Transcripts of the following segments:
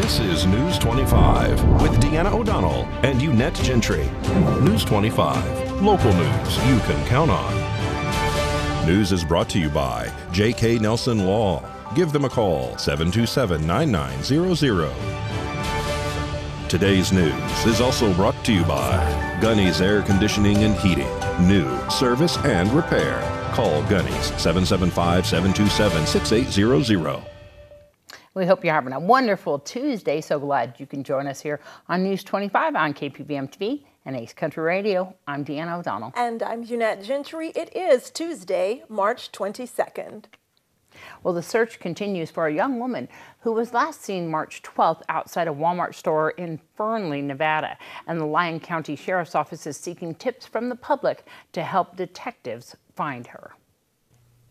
This is News 25 with Deanna O'Donnell and Unette Gentry. News 25, local news you can count on. News is brought to you by J.K. Nelson Law. Give them a call, 727-9900. Today's news is also brought to you by Gunny's Air Conditioning and Heating. New service and repair. Call Gunny's 775-727-6800. We hope you're having a wonderful Tuesday. So glad you can join us here on News 25 on KPVM TV and Ace Country Radio. I'm Deanna O'Donnell. And I'm Unette Gentry. It is Tuesday, March 22nd. Well, the search continues for a young woman who was last seen March 12th outside a Walmart store in Fernley, Nevada. And the Lyon County Sheriff's Office is seeking tips from the public to help detectives find her.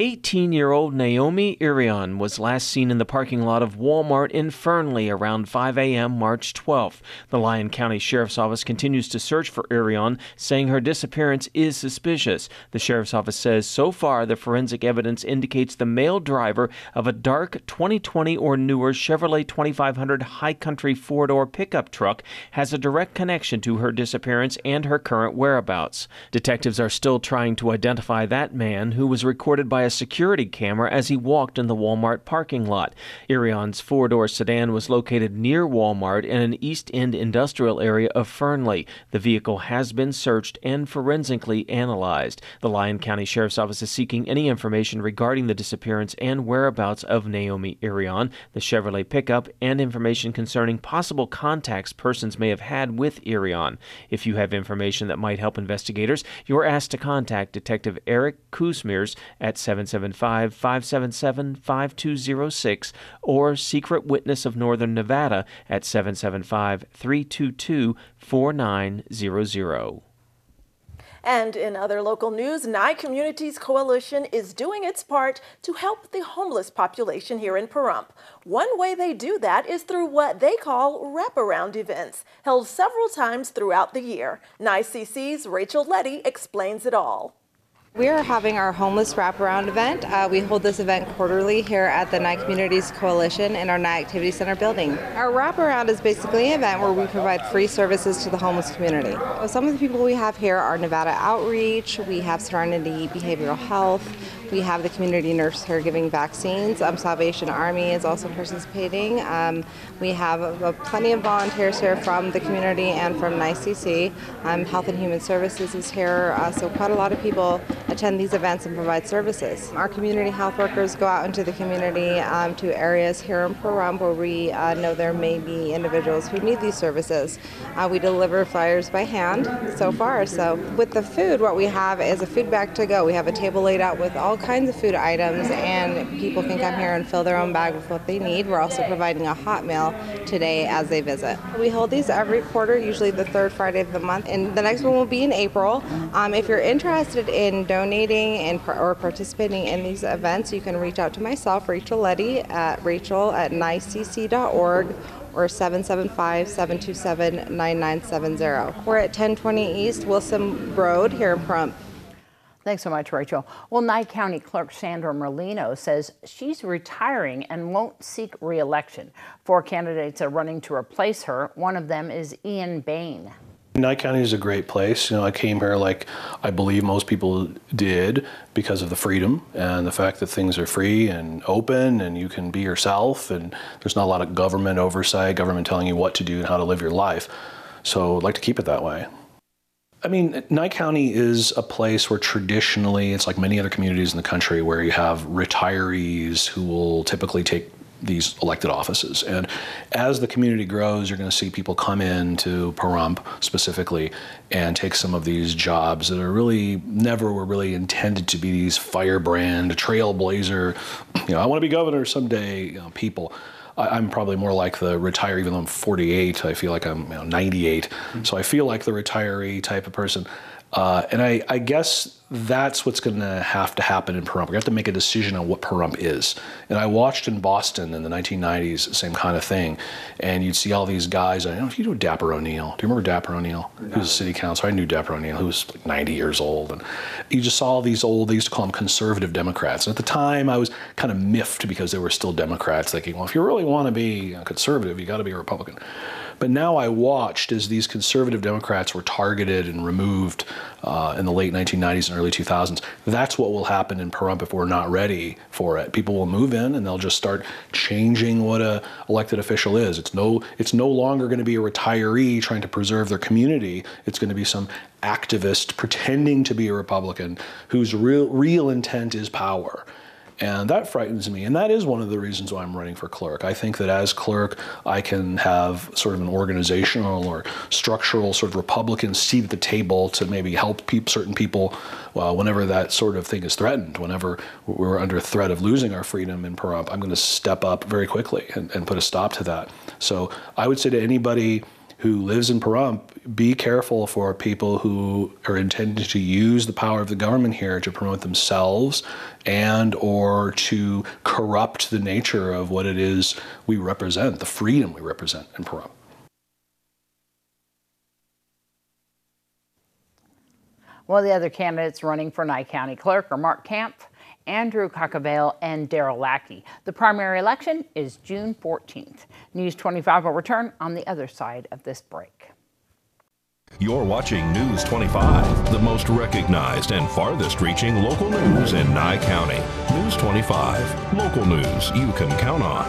18-year-old Naomi Irion was last seen in the parking lot of Walmart in Fernley around 5 a.m. March 12th. The Lyon County Sheriff's Office continues to search for Irion, saying her disappearance is suspicious. The Sheriff's Office says so far the forensic evidence indicates the male driver of a dark 2020 or newer Chevrolet 2500 High Country four-door pickup truck has a direct connection to her disappearance and her current whereabouts. Detectives are still trying to identify that man, who was recorded by a security camera as he walked in the Walmart parking lot. Irion's four-door sedan was located near Walmart in an East End industrial area of Fernley. The vehicle has been searched and forensically analyzed. The Lyon County Sheriff's Office is seeking any information regarding the disappearance and whereabouts of Naomi Irion, the Chevrolet pickup, and information concerning possible contacts persons may have had with Irion. If you have information that might help investigators, you are asked to contact Detective Eric Kuzmiers at 775-577-5206 or Secret Witness of Northern Nevada at 775-322-4900. And in other local news, Nye Communities Coalition is doing its part to help the homeless population here in Pahrump. One way they do that is through what they call wraparound events, held several times throughout the year. Nye CC's Rachel Letty explains it all. We are having our homeless wraparound event. We hold this event quarterly here at the Nye Communities Coalition in our Nye Activity Center building. Our wraparound is basically an event where we provide free services to the homeless community. So some of the people we have here are Nevada Outreach, we have Serenity Behavioral Health, we have the community nurse here giving vaccines. Salvation Army is also participating. We have plenty of volunteers here from the community and from NYCC. Health and Human Services is here, so quite a lot of people attend these events and provide services. Our community health workers go out into the community to areas here in Pahrump where we know there may be individuals who need these services. We deliver flyers by hand so far. So with the food, what we have is a food bag to go. We have a table laid out with all kinds of food items, and people can come here and fill their own bag with what they need. We're also providing a hot meal today as they visit. We hold these every quarter, usually the third Friday of the month, and the next one will be in April. If you're interested in donating or participating in these events, you can reach out to myself, Rachel Letty, at rachel@nycc.org or 775-727-9970. We're at 1020 East Wilson Road here in Pahrump. Thanks so much, Rachel. Well, Nye County Clerk Sandra Merlino says she's retiring and won't seek re-election. 4 candidates are running to replace her. One of them is Ian Bain. Nye County is a great place. I came here like I believe most people did because of the freedom and the fact that things are free and open and you can be yourself and there's not a lot of government oversight, government telling you what to do and how to live your life. So I'd like to keep it that way. I mean, Nye County is a place where traditionally, it's like many other communities in the country where you have retirees who will typically take these elected offices. And as the community grows, you're going to see people come in to Pahrump specifically and take some of these jobs that are really never were really intended to be these firebrand, trailblazer, I want to be governor someday, people. I'm probably more like the retiree, even though I'm 48, I feel like I'm 98. So I feel like the retiree type of person. And I guess that's what's going to happen in Pahrump. We have to make a decision on what Pahrump is. And I watched in Boston in the 1990s, the same kind of thing. And you'd see all these guys. I don't know if you know Dapper O'Neill. Do you remember Dapper O'Neill? No. He was a city councilor. I knew Dapper O'Neill, who was like 90 years old. And you just saw these old, they used to call them conservative Democrats. And at the time, I was kind of miffed because they were still Democrats, thinking, well, if you really want to be a conservative, you got to be a Republican. But now I watched as these conservative Democrats were targeted and removed in the late 1990s and early 2000s. That's what will happen in Pahrump if we're not ready for it. People will move in and they'll just start changing what a elected official is. It's no longer going to be a retiree trying to preserve their community. It's going to be some activist pretending to be a Republican whose real intent is power. And that frightens me, and that is one of the reasons why I'm running for clerk. I think that as clerk, I can have sort of an organizational or structural sort of Republican seat at the table to maybe help certain people whenever that sort of thing is threatened. Whenever we're under threat of losing our freedom in Pahrump, I'm going to step up very quickly and put a stop to that. So I would say to anybody who lives in Pahrump, be careful for people who are intending to use the power of the government here to promote themselves and or to corrupt the nature of what it is we represent, the freedom we represent in Pahrump. Well, the other candidates running for Nye County Clerk are Mark Camp, Andrew Cockavale, and Darrell Lackey. The primary election is June 14th. News 25 will return on the other side of this break. You're watching News 25, the most recognized and farthest reaching local news in Nye County. News 25, local news you can count on.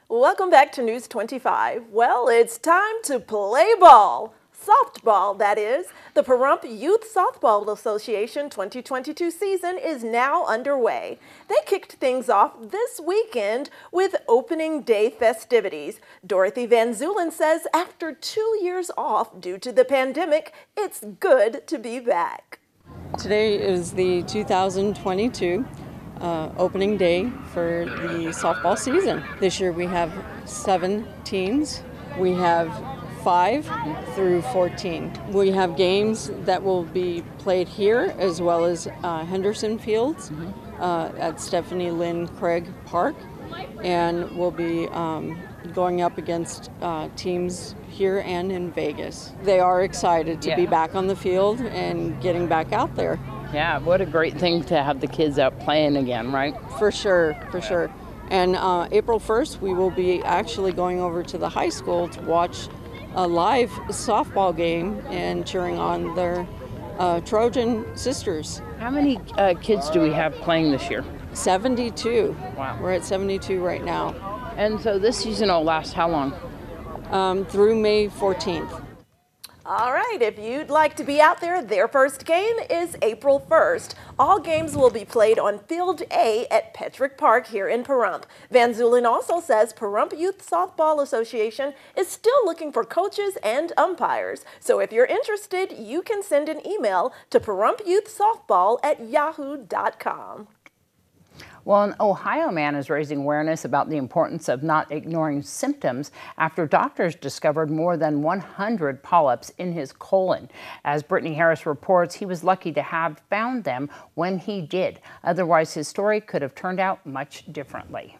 Welcome back to News 25. Well, it's time to play ball. Softball, that is. The Pahrump Youth Softball Association 2022 season is now underway. They kicked things off this weekend with opening day festivities. Dorothy Van Zulen says after 2 years off due to the pandemic, it's good to be back. Today is the 2022 opening day for the softball season. This year we have 7 teams. We have 5 through 14. We have games that will be played here as well as Henderson Fields at Stephanie Lynn Craig Park, and we'll be going up against teams here and in Vegas. They are excited to be back on the field and getting back out there. Yeah, what a great thing to have the kids out playing again, right? For sure, for sure. And April 1st, we will be actually going over to the high school to watch a live softball game and cheering on their Trojan sisters. How many kids do we have playing this year? 72. Wow. We're at 72 right now. And so this season will last how long? Through May 14th. All right, if you'd like to be out there, their first game is April 1st. All games will be played on Field A at Petrick Park here in Pahrump. Van Zulen also says Pahrump Youth Softball Association is still looking for coaches and umpires. So if you're interested, you can send an email to pahrump.youthsoftball@yahoo.com. Well, an Ohio man is raising awareness about the importance of not ignoring symptoms after doctors discovered more than 100 polyps in his colon. As Brittany Harris reports, he was lucky to have found them when he did. Otherwise, his story could have turned out much differently.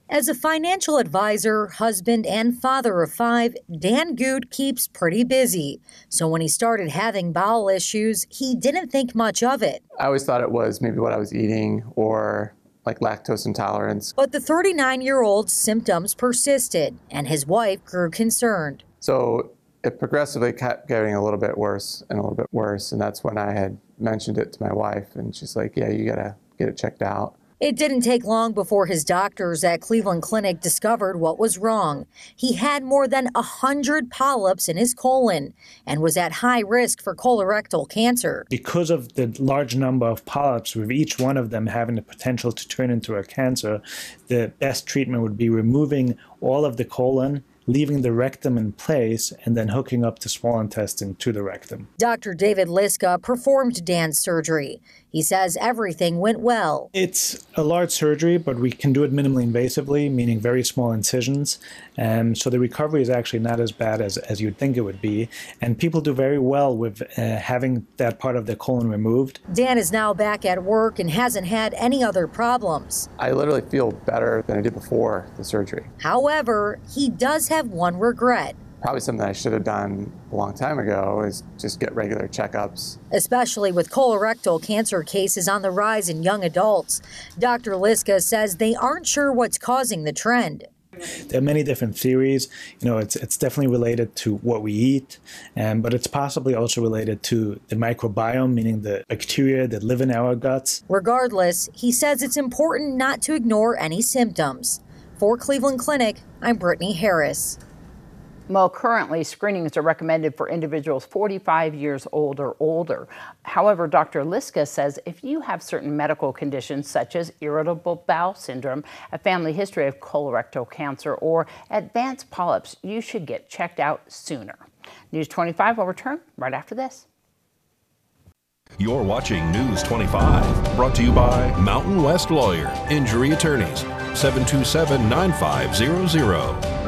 As a financial advisor, husband, and father of 5, Dan Goot keeps pretty busy. So when he started having bowel issues, he didn't think much of it. I always thought it was maybe what I was eating or like lactose intolerance. But the 39-year-old's symptoms persisted, and his wife grew concerned. So it progressively kept getting a little bit worse and a little bit worse, and that's when I had mentioned it to my wife, and she's like, yeah, you gotta get it checked out. It didn't take long before his doctors at Cleveland Clinic discovered what was wrong. He had more than 100 polyps in his colon and was at high risk for colorectal cancer. Because of the large number of polyps, with each one of them having the potential to turn into a cancer, the best treatment would be removing all of the colon leaving the rectum in place and then hooking up the small intestine to the rectum. Dr. David Liska performed Dan's surgery. He says everything went well. It's a large surgery, but we can do it minimally invasively, meaning very small incisions. So the recovery is actually not as bad as you'd think it would be. And people do very well with having that part of the colon removed. Dan is now back at work and hasn't had any other problems. I literally feel better than I did before the surgery. However, he does have one regret. Probably something I should have done a long time ago is just get regular checkups. Especially with colorectal cancer cases on the rise in young adults. Dr. Liska says they aren't sure what's causing the trend. There are many different theories. It's definitely related to what we eat, but it's possibly also related to the microbiome, meaning the bacteria that live in our guts. Regardless, he says it's important not to ignore any symptoms. For Cleveland Clinic, I'm Brittany Harris. Well, currently, screenings are recommended for individuals 45 years old or older. However, Dr. Liska says if you have certain medical conditions such as irritable bowel syndrome, a family history of colorectal cancer, or advanced polyps, you should get checked out sooner. News 25 will return right after this. You're watching News 25, brought to you by Mountain West Lawyer, Injury Attorneys, 727-9500.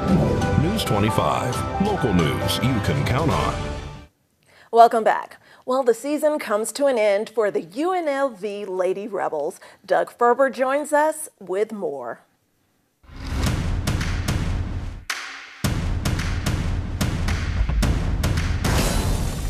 News 25, local news you can count on. Welcome back. Well, the season comes to an end for the UNLV Lady Rebels. Doug Ferber joins us with more.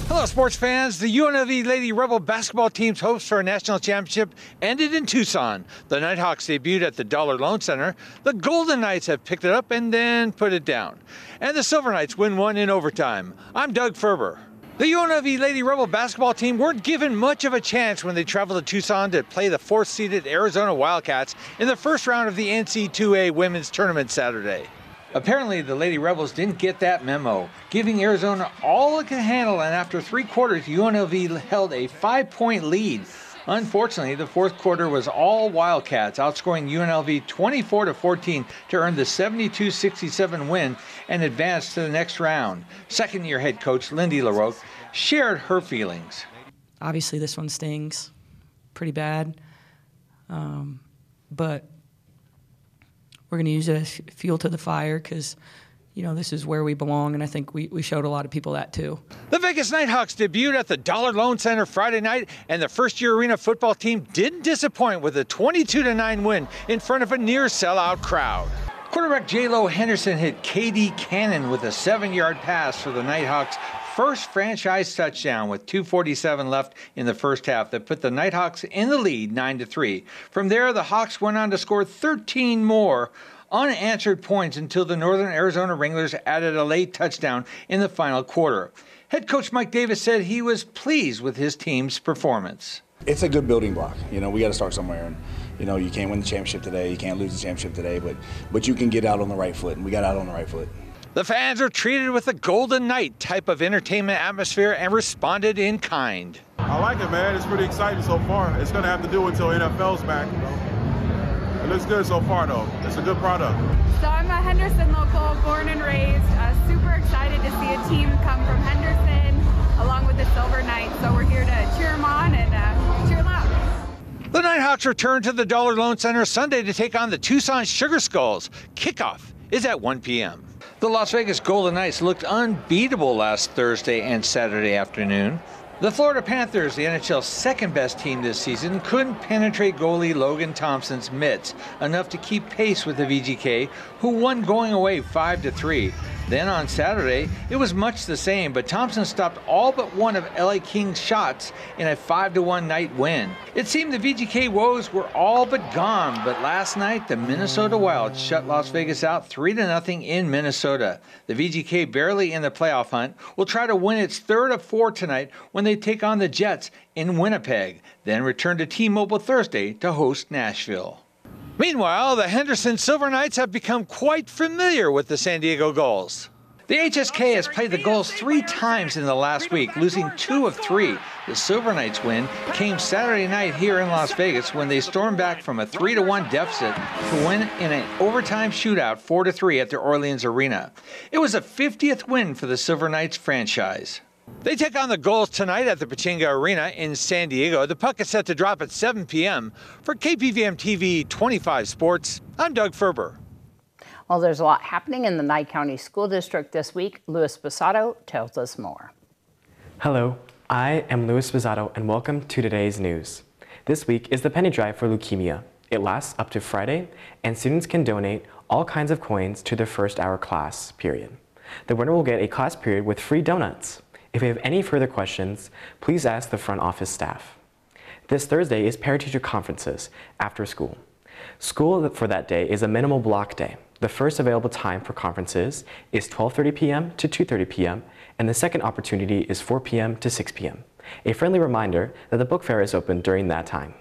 Hello, sports fans. The UNLV Lady Rebel basketball team's hopes for a national championship ended in Tucson. The Nighthawks debuted at the Dollar Loan Center. The Golden Knights have picked it up and then put it down. And the Silver Knights win one in overtime. I'm Doug Ferber. The UNLV Lady Rebel basketball team weren't given much of a chance when they traveled to Tucson to play the fourth-seeded Arizona Wildcats in the first round of the NC2A women's tournament Saturday. Apparently, the Lady Rebels didn't get that memo, giving Arizona all it could handle, and after three quarters, UNLV held a 5-point lead. Unfortunately, the fourth quarter was all Wildcats, outscoring UNLV 24-14 to earn the 72-67 win and advance to the next round. Second-year head coach Lindy LaRocque shared her feelings. Obviously, this one stings pretty bad, but we're going to use it as fuel to the fire because, this is where we belong, and I think we showed a lot of people that too. The Vegas Nighthawks debuted at the Dollar Loan Center Friday night, and the first-year arena football team didn't disappoint with a 22-9 win in front of a near-sellout crowd. Quarterback J-Lo Henderson hit K.D. Cannon with a 7-yard pass for the Nighthawks' first franchise touchdown with 2:47 left in the first half that put the Nighthawks in the lead 9-3. From there, the Hawks went on to score 13 more unanswered points until the Northern Arizona Wranglers added a late touchdown in the final quarter. Head coach Mike Davis said he was pleased with his team's performance. It's a good building block. We got to start somewhere. And, you can't win the championship today, you can't lose the championship today, but you can get out on the right foot, and we got out on the right foot. The fans are treated with a Golden Night type of entertainment atmosphere and responded in kind. I like it, man. It's pretty exciting so far. It's going to have to do until NFL's back. It looks good so far, though. It's a good product. So I'm a Henderson local, born and raised. Super excited to see a team come from Henderson along with the Silver Knights. So we're here to cheer them on and cheer them out. The Nighthawks return to the Dollar Loan Center Sunday to take on the Tucson Sugar Skulls. Kickoff is at 1 p.m. The Las Vegas Golden Knights looked unbeatable last Thursday and Saturday afternoon. The Florida Panthers, the NHL's second-best team this season, couldn't penetrate goalie Logan Thompson's mitts enough to keep pace with the VGK, who won going away 5-3. Then on Saturday, it was much the same, but Thompson stopped all but one of LA Kings' shots in a 5-1 night win. It seemed the VGK woes were all but gone, but last night the Minnesota Wild shut Las Vegas out 3-0 in Minnesota. The VGK, barely in the playoff hunt, will try to win its third of 4 tonight when they take on the Jets in Winnipeg, then return to T-Mobile Thursday to host Nashville. Meanwhile, the Henderson Silver Knights have become quite familiar with the San Diego Gulls. The HSK has played the Gulls 3 times in the last week, losing 2 of 3. The Silver Knights win came Saturday night here in Las Vegas when they stormed back from a 3-1 deficit to win in an overtime shootout 4-3 at the Orleans Arena. It was a 50th win for the Silver Knights franchise. They take on the Gulls tonight at the Pechanga Arena in San Diego. The puck is set to drop at 7 p.m. For KPVM TV 25 Sports, I'm Doug Ferber. Well, there's a lot happening in the Nye County School District this week. Louis Basato tells us more. Hello, I am Louis Basato and welcome to today's news. This week is the penny drive for leukemia. It lasts up to Friday and students can donate all kinds of coins to their first hour class period. The winner will get a class period with free donuts. If you have any further questions, please ask the front office staff. This Thursday is parent-teacher conferences after school. School for that day is a minimal block day. The first available time for conferences is 12:30 p.m. to 2:30 p.m. and the second opportunity is 4 p.m. to 6 p.m. A friendly reminder that the book fair is open during that time.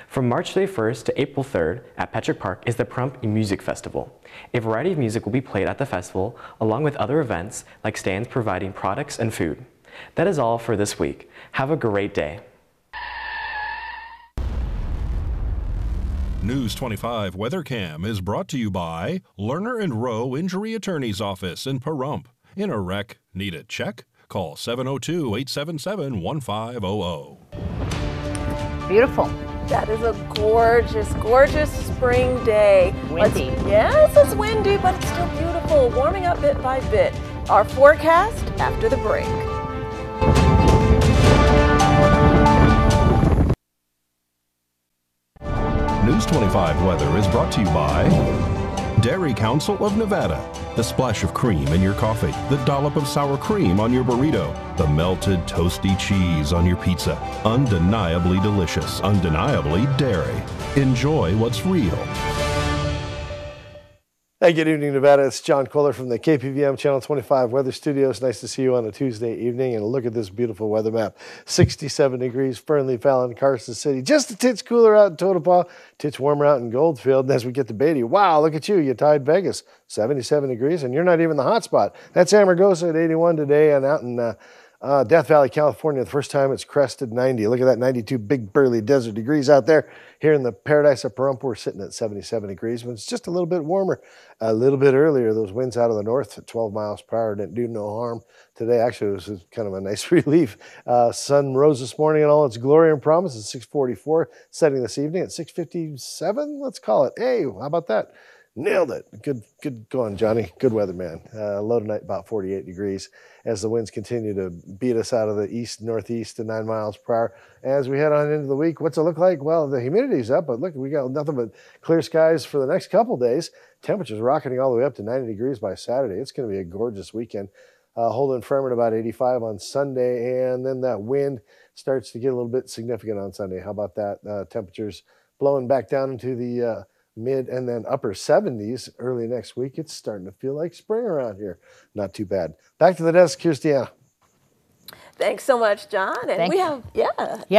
From March 31st to April 3rd at Patrick Park is the Pahrump Music Festival. A variety of music will be played at the festival along with other events like stands providing products and food. That is all for this week. Have a great day. News 25 Weather Cam is brought to you by Lerner and Rowe Injury Attorney's Office in Pahrump. In a wreck, need a check? Call 702-877-1500. Beautiful. That is a gorgeous, gorgeous spring day. Windy. Yes, it's windy, but it's still beautiful. Warming up bit by bit. Our forecast after the break. News 25 weather is brought to you by Dairy Council of Nevada. The splash of cream in your coffee, the dollop of sour cream on your burrito, the melted toasty cheese on your pizza. Undeniably delicious, undeniably dairy. Enjoy what's real. Hey, good evening, Nevada. It's John Kohler from the KPVM Channel 25 Weather Studios. Nice to see you on a Tuesday evening. And look at this beautiful weather map. 67 degrees, Fernley, Fallon, Carson City. Just a titch cooler out in Tonopah, titch warmer out in Goldfield. And as we get to Beatty, wow, look at you. You tied Vegas, 77 degrees, and you're not even the hot spot. That's Amargosa at 81 today, and out in Death Valley, California, the first time it's crested 90. Look at that, 92 big burly desert degrees out there. Here in the paradise of Pahrump, we're sitting at 77 degrees, but it's just a little bit warmer. A little bit earlier, those winds out of the north at 12 miles per hour didn't do no harm. Today, actually, it was kind of a nice relief. Sun rose this morning in all its glory and promise at 6:44, setting this evening at 6:57, let's call it. Hey, how about that? Nailed it. Good going, Johnny. Good weather, man. Low tonight, about 48 degrees as the winds continue to beat us out of the east-northeast to 9 miles per hour. As we head on into the week, what's it look like? Well, the humidity's up, but look, we got nothing but clear skies for the next couple days. Temperatures rocketing all the way up to 90 degrees by Saturday. It's going to be a gorgeous weekend. Holding firm at about 85 on Sunday, and then that wind starts to get a little bit significant on Sunday. How about that? Temperatures blowing back down into the mid and then upper 70s early next week. It's starting to feel like spring around here. Not too bad. Back to the desk, Christiana. Thanks so much, John. And we have,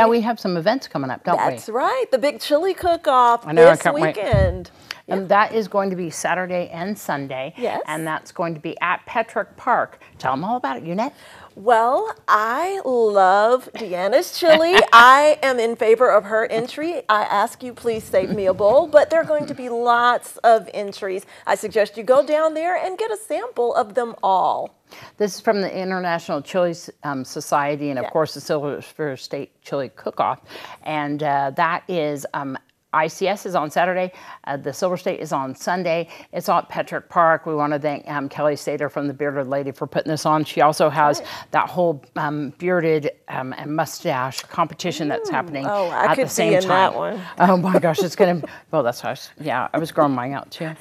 we have some events coming up, don't we? That's right. The big chili cook-off this weekend. And that is going to be Saturday and Sunday. Yes. And that's going to be at Patrick Park. Tell them all about it, Unette. Well, I love Deanna's chili. I am in favor of her entry. I ask you, please save me a bowl, but there are going to be lots of entries. I suggest you go down there and get a sample of them all. This is from the International Chili Society and, of course, the Silver State Chili Cook-Off. And that is ICS is on Saturday. The Silver State is on Sunday. It's all at Patrick Park. We want to thank Kelly Stater from the Bearded Lady for putting this on. She also has that whole bearded and mustache competition that's happening at the same time. That one. Oh my gosh, it's going to, well, that's how I was growing mine out too.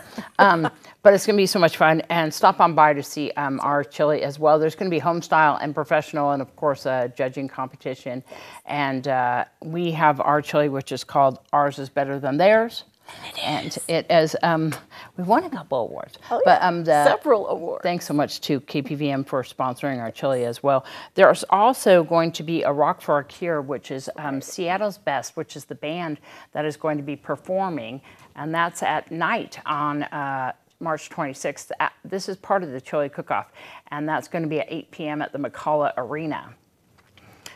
But it's going to be so much fun. And stop on by to see our chili as well. There's going to be home style and professional and, of course, a judging competition. And we have our chili, which is called Ours is Better Than Theirs. And it is, we won a couple awards. Oh, yeah. But, several awards. Thanks so much to KPVM for sponsoring our chili as well. There's also going to be a Rock for a Cure, which is Seattle's Best, which is the band that is going to be performing. And that's at night on March 26th. This is part of the chili cook-off, and that's going to be at 8 p.m. at the McCullough Arena.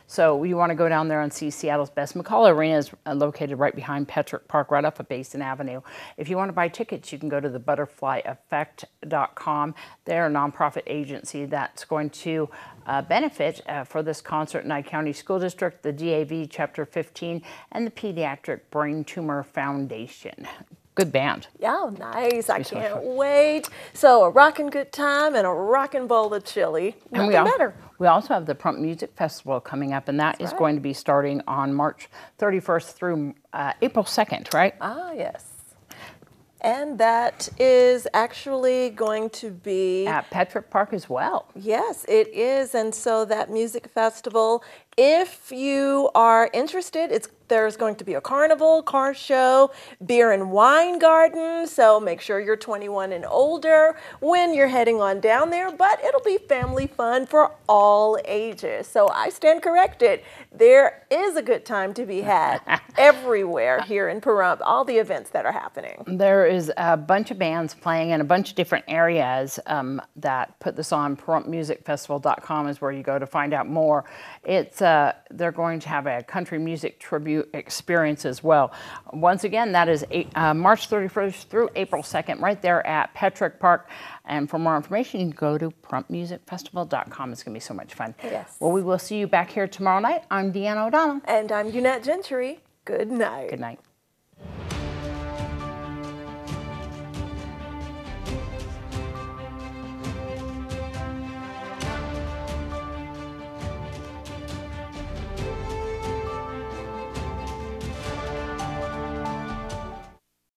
So you want to go down there and see Seattle's best. McCullough Arena is located right behind Petrick Park, right off of Basin Avenue. If you want to buy tickets, you can go to thebutterflyeffect.com. They're a nonprofit agency that's going to benefit for this concert in Nye County School District, the DAV Chapter 15, and the Pediatric Brain Tumor Foundation. Good band. Yeah, nice. I can't wait. So a rockin' good time and a rockin' bowl of chili. Nothing better. We also have the Pahrump Music Festival coming up, and that is going to be starting on March 31st through April 2nd, right? Ah, yes. And that is actually going to be at Petrick Park as well. Yes, it is. And so that music festival, if you are interested, there's going to be a carnival, car show, beer and wine garden. So make sure you're 21 and older when you're heading on down there. But it'll be family fun for all ages. So I stand corrected. There is a good time to be had everywhere here in Pahrump, all the events that are happening. There is a bunch of bands playing in a bunch of different areas that put this on. PahrumpMusicFestival.com is where you go to find out more. They're going to have a country music tribute experience as well. Once again, that is March 31st through April 2nd, right there at Petrick Park. And for more information, you can go to PahrumpMusicFestival.com. It's going to be so much fun. Yes. Well, we will see you back here tomorrow night. I'm Deanna O'Donnell. And I'm Unette Gentry. Good night. Good night.